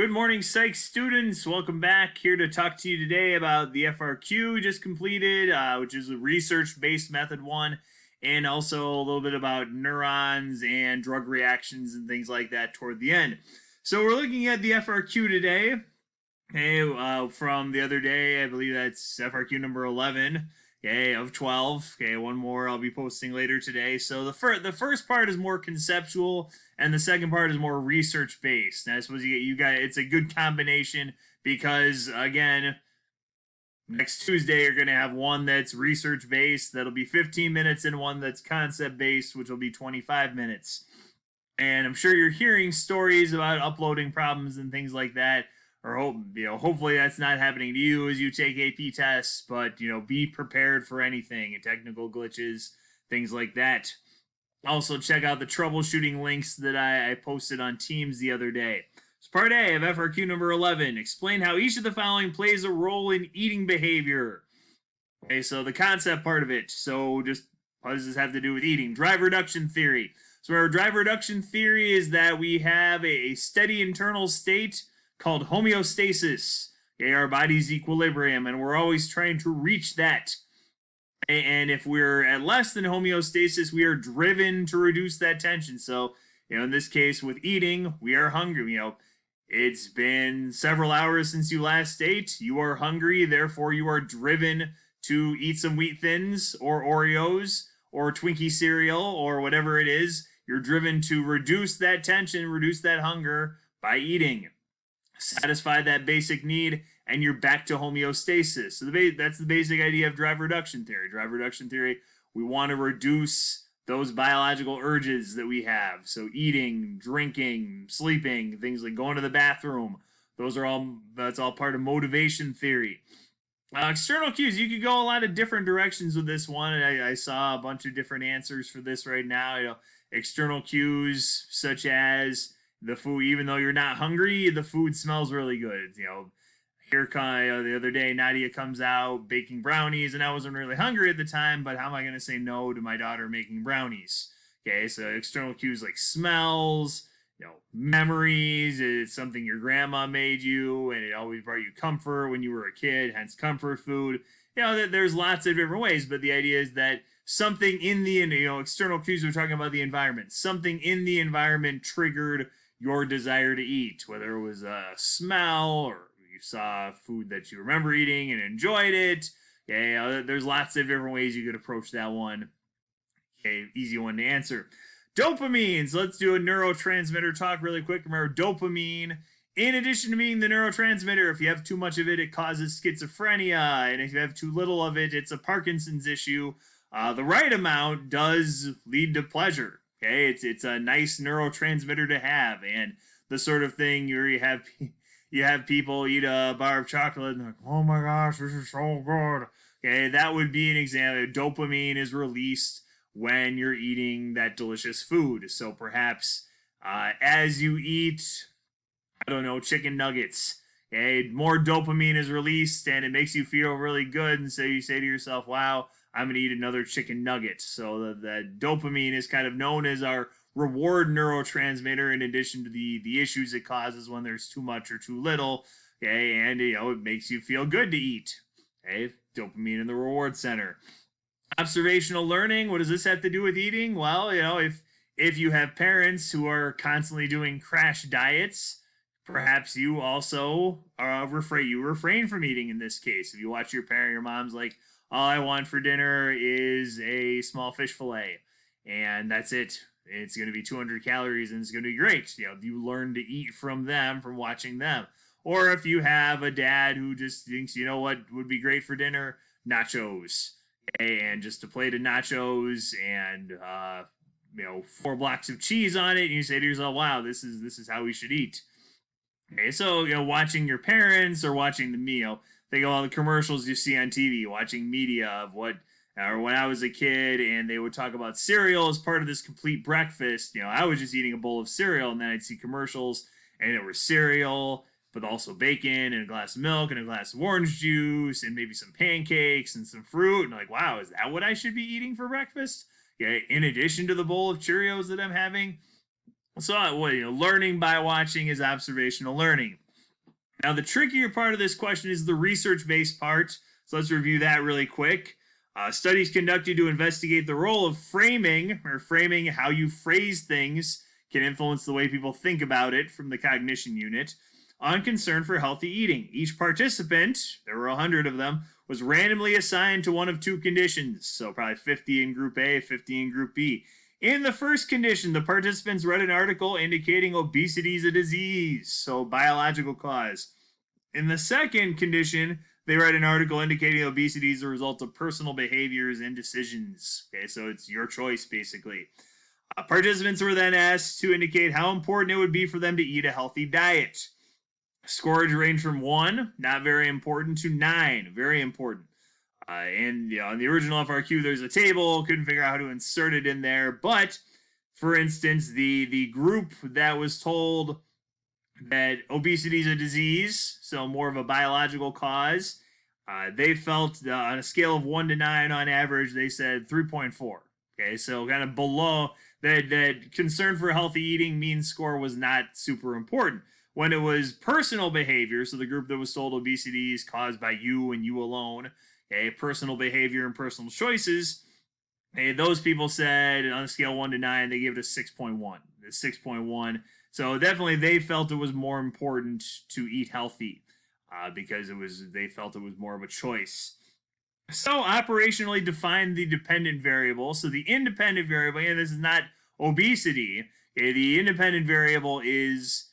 Good morning, Psych students. Welcome back. Here to talk to you today about the FRQ we just completed, which is a research-based method one, and also a little bit about neurons and drug reactions and things like that toward the end. So we're looking at the FRQ today. Okay, from the other day, I believe that's FRQ number 11. Okay, of 12. Okay, one more I'll be posting later today. So the first part is more conceptual, and the second part is more research based. And I suppose you got it's a good combination because again, next Tuesday you're going to have one that's research based that'll be 15 minutes and one that's concept based, which will be 25 minutes. And I'm sure you're hearing stories about uploading problems and things like that, or hopefully that's not happening to you as you take AP tests, but be prepared for anything and technical glitches, things like that. Also check out the troubleshooting links that I posted on Teams the other day. So part A of FRQ number 11, explain how each of the following plays a role in eating behavior. Okay, so the concept part of it. So just how does this have to do with eating? Drive reduction theory. So our drive reduction theory is that we have a steady internal state called homeostasis, okay, our body's equilibrium, and we're always trying to reach that. And if we're at less than homeostasis, we are driven to reduce that tension. So, in this case with eating, we are hungry. It's been several hours since you last ate. You are hungry, therefore you are driven to eat some Wheat Thins or Oreos or Twinkie cereal or whatever it is. You're driven to reduce that tension, reduce that hunger by eating. Satisfy that basic need, and you're back to homeostasis. So that's the basic idea of drive reduction theory. Drive reduction theory, we want to reduce those biological urges that we have. So eating, drinking, sleeping, things like going to the bathroom, that's all part of motivation theory. External cues, you could go a lot of different directions with this one. I saw a bunch of different answers for this right now. External cues such as the food, even though you're not hungry, the food smells really good. The other day, Nadia comes out baking brownies, and I wasn't really hungry at the time, but how am I going to say no to my daughter making brownies? Okay, so external cues like smells, memories. It's something your grandma made you, and it always brought you comfort when you were a kid, hence comfort food. There's lots of different ways, but the idea is that something in the, external cues, we're talking about the environment. Something in the environment triggered your desire to eat, whether it was a smell or you saw food that you remember eating and enjoyed it. Okay, there's lots of different ways you could approach that one. Okay, easy one to answer. Dopamine. So let's do a neurotransmitter talk really quick. Remember, dopamine, in addition to being the neurotransmitter, if you have too much of it causes schizophrenia, and if you have too little of it, it's a Parkinson's issue. The right amount does lead to pleasure. Okay, it's a nice neurotransmitter to have, and the sort of thing you have people eat a bar of chocolate and they're like, oh my gosh, this is so good. Okay, that would be an example. Dopamine is released when you're eating that delicious food. So perhaps as you eat, I don't know, chicken nuggets, okay, more dopamine is released and it makes you feel really good, and so you say to yourself, wow, I'm going to eat another chicken nugget. So the dopamine is kind of known as our reward neurotransmitter, in addition to the issues it causes when there's too much or too little. Okay, and it makes you feel good to eat. Okay, dopamine in the reward center. Observational learning. What does this have to do with eating? Well, if you have parents who are constantly doing crash diets, perhaps you also refrain from eating in this case. If you watch your parent, your mom's like, all I want for dinner is a small fish fillet, and that's it. It's going to be 200 calories, and it's going to be great. You learn to eat from them, from watching them. Or if you have a dad who just thinks, what would be great for dinner? Nachos. Okay, and just a plate of nachos and 4 blocks of cheese on it, and you say to yourself, wow, this is how we should eat. Okay, so watching your parents or watching the meal. Think of all the commercials you see on TV, watching media of when I was a kid and they would talk about cereal as part of this complete breakfast. I was just eating a bowl of cereal, and then I'd see commercials and it was cereal, but also bacon and a glass of milk and a glass of orange juice and maybe some pancakes and some fruit. And like, wow, is that what I should be eating for breakfast? Okay, in addition to the bowl of Cheerios that I'm having. So, learning by watching is observational learning. Now, the trickier part of this question is the research-based part. So let's review that really quick. Studies conducted to investigate the role of framing how you phrase things can influence the way people think about it from the cognition unit on concern for healthy eating. Each participant, there were 100 of them, was randomly assigned to one of two conditions. So probably 50 in group A, 50 in group B. In the first condition, the participants read an article indicating obesity is a disease, so biological cause. In the second condition, they read an article indicating obesity is a result of personal behaviors and decisions. Okay, so it's your choice, basically. Participants were then asked to indicate how important it would be for them to eat a healthy diet. Scores range from 1, not very important, to 9, very important. And in the original FRQ, there's a table, couldn't figure out how to insert it in there. But, for instance, the group that was told that obesity is a disease, so more of a biological cause, they felt on a scale of 1 to 9 on average, they said 3.4. Okay, so kind of below that concern for healthy eating mean score was not super important. When it was personal behavior, so the group that was told obesity is caused by you and you alone, okay, personal behavior and personal choices, okay, those people said on a scale 1 to 9, they gave it a 6.1. The 6.1. So definitely they felt it was more important to eat healthy because they felt it was more of a choice. So operationally define the dependent variable. So the independent variable, and this is not obesity, okay, the independent variable is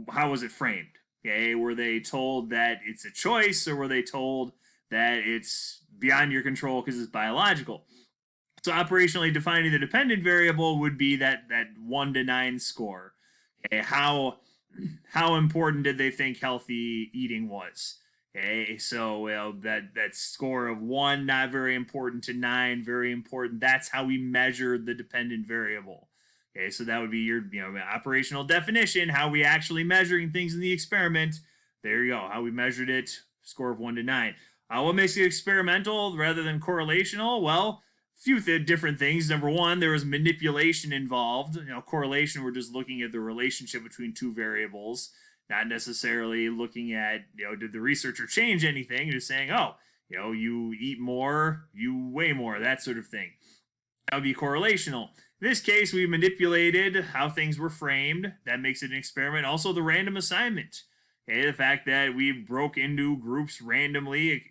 how was it framed? Okay, were they told that it's a choice, or were they told that it's beyond your control because it's biological? So operationally defining the dependent variable would be that 1 to 9 score. Okay, how important did they think healthy eating was? Okay, so that score of 1, not very important, to 9, very important. That's how we measure the dependent variable. Okay, so that would be your operational definition, how we actually measuring things in the experiment. There you go, how we measured it, score of 1 to 9. What makes it experimental rather than correlational? Well, a few different things. Number one, there was manipulation involved. Correlation, we're just looking at the relationship between two variables, not necessarily looking at, did the researcher change anything? Just saying, you eat more, you weigh more, that sort of thing. That would be correlational. In this case, we manipulated how things were framed. That makes it an experiment. Also, the random assignment. Okay, the fact that we broke into groups randomly,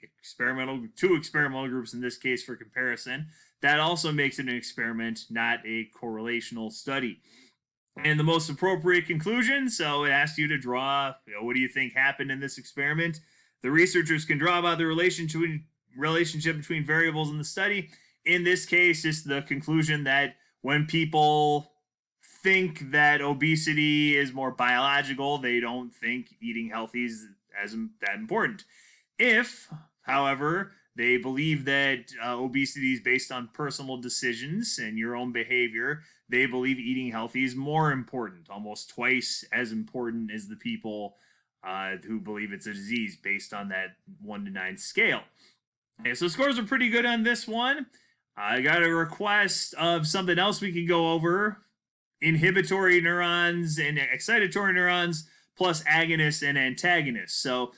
two experimental groups in this case for comparison, that also makes it an experiment, not a correlational study. And the most appropriate conclusion, so it asks you to draw, what do you think happened in this experiment? The researchers can draw about the relationship between variables in the study. In this case, it's the conclusion that when people think that obesity is more biological, they don't think eating healthy is that important. If, however, they believe that obesity is based on personal decisions and your own behavior, they believe eating healthy is more important, almost twice as important as the people who believe it's a disease based on that 1 to 9 scale. Okay, so scores are pretty good on this one. I got a request of something else we could go over. Inhibitory neurons and excitatory neurons plus agonists and antagonists. So,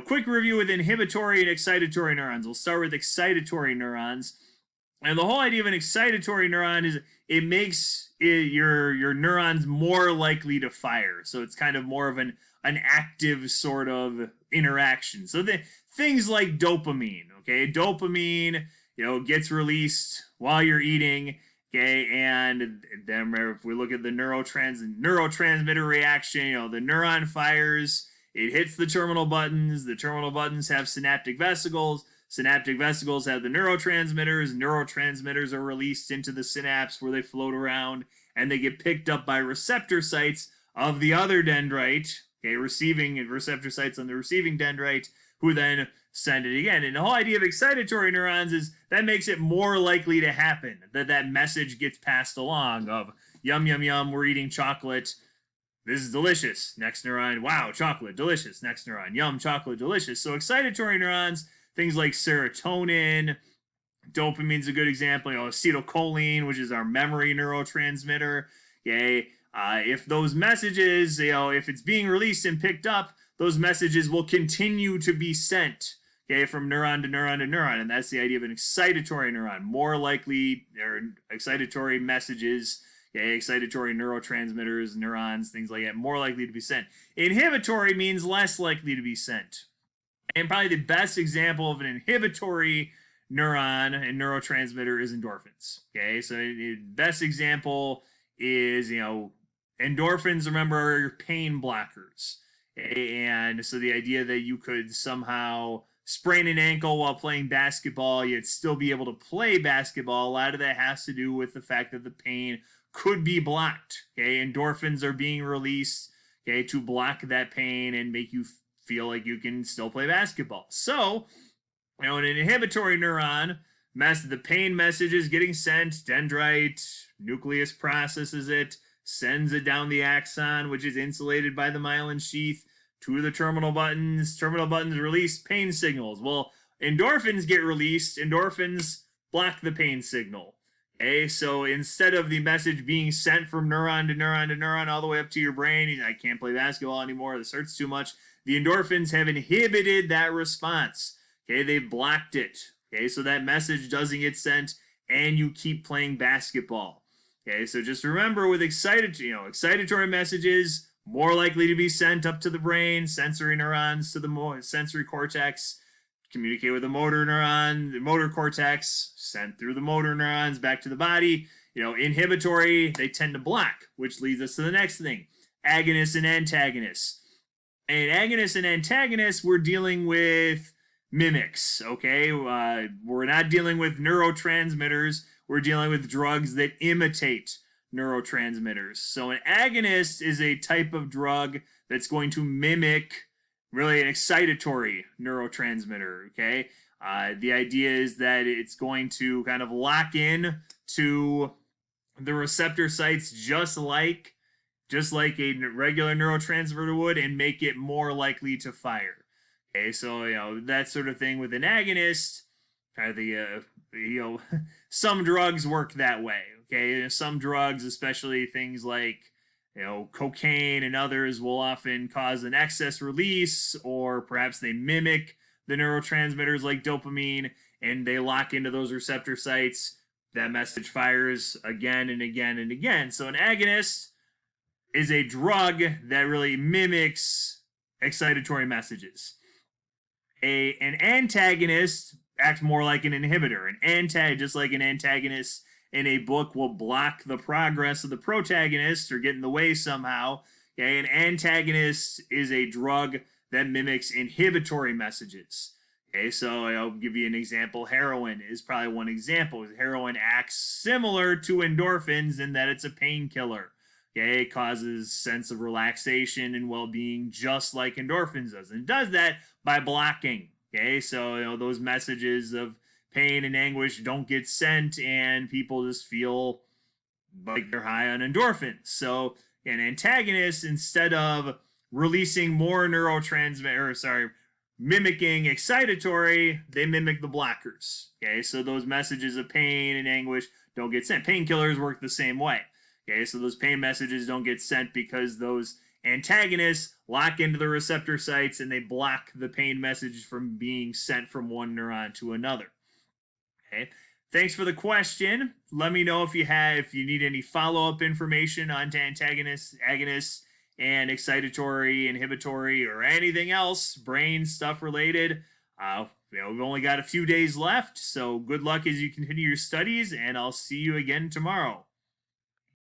quick review with inhibitory and excitatory neurons. We'll start with excitatory neurons. And the whole idea of an excitatory neuron is it makes your neurons more likely to fire. So it's kind of more of an active sort of interaction. So things like dopamine, okay? Dopamine, gets released while you're eating, okay? And then if we look at the neurotransmitter reaction, the neuron fires, it hits the terminal buttons. The terminal buttons have synaptic vesicles. Synaptic vesicles have the neurotransmitters. Neurotransmitters are released into the synapse where they float around, and they get picked up by receptor sites of the other dendrite, okay, receiving receptor sites on the receiving dendrite, who then send it again. And the whole idea of excitatory neurons is that makes it more likely to happen, that message gets passed along of, yum, yum, yum, we're eating chocolate. This is delicious. Next neuron, wow, chocolate, delicious. Next neuron, yum, chocolate, delicious. So excitatory neurons, things like serotonin, dopamine's a good example, acetylcholine, which is our memory neurotransmitter. Okay, if those messages, if it's being released and picked up, those messages will continue to be sent, okay, from neuron to neuron to neuron. And that's the idea of an excitatory neuron, more likely, or excitatory messages, okay, excitatory neurotransmitters, neurons, things like that, more likely to be sent. Inhibitory means less likely to be sent. And probably the best example of an inhibitory neuron and neurotransmitter is endorphins. Okay, so the best example is, endorphins, remember, are your pain blockers. Okay? And so the idea that you could somehow sprain an ankle while playing basketball, yet still be able to play basketball, a lot of that has to do with the fact that the pain could be blocked. Okay, endorphins are being released, okay, to block that pain and make you feel like you can still play basketball. So, an inhibitory neuron, the pain message is getting sent, dendrite, nucleus processes it, sends it down the axon, which is insulated by the myelin sheath, to the terminal buttons. Terminal buttons release pain signals. Well, endorphins get released. Endorphins block the pain signal. Okay, so instead of the message being sent from neuron to neuron to neuron all the way up to your brain, I can't play basketball anymore, this hurts too much, the endorphins have inhibited that response. Okay, they've blocked it. Okay, so that message doesn't get sent and you keep playing basketball. Okay, so just remember with excitatory messages, more likely to be sent up to the brain, sensory neurons to the sensory cortex, communicate with the motor neuron, the motor cortex, sent through the motor neurons back to the body. Inhibitory, they tend to block, which leads us to the next thing, agonists and antagonists. And agonists and antagonists, we're dealing with mimics, okay? We're not dealing with neurotransmitters. We're dealing with drugs that imitate neurotransmitters. So an agonist is a type of drug that's going to mimic really an excitatory neurotransmitter, okay? The idea is that it's going to kind of lock in to the receptor sites just like a regular neurotransmitter would and make it more likely to fire. Okay, so, that sort of thing with an agonist, kind of some drugs work that way, okay? Some drugs, especially things like, cocaine and others, will often cause an excess release, or perhaps they mimic the neurotransmitters like dopamine, and they lock into those receptor sites. That message fires again and again and again. So an agonist is a drug that really mimics excitatory messages. An antagonist acts more like an inhibitor. Just like an antagonist in a book will block the progress of the protagonist or get in the way somehow. Okay, an antagonist is a drug that mimics inhibitory messages. Okay, so I'll give you an example. Heroin is probably one example. Heroin acts similar to endorphins in that it's a painkiller. Okay, it causes sense of relaxation and well-being just like endorphins does. And does that by blocking. Okay, so those messages of pain and anguish don't get sent and people just feel like they're high on endorphins. So an antagonist, instead of releasing more mimicking excitatory, they mimic the blockers. Okay, so those messages of pain and anguish don't get sent. Painkillers work the same way. Okay, so those pain messages don't get sent because those antagonists lock into the receptor sites and they block the pain message from being sent from one neuron to another. Okay, thanks for the question. Let me know if you need any follow-up information on antagonists, agonists, and excitatory, inhibitory, or anything else brain stuff related. We've only got a few days left, so good luck as you continue your studies, and I'll see you again tomorrow.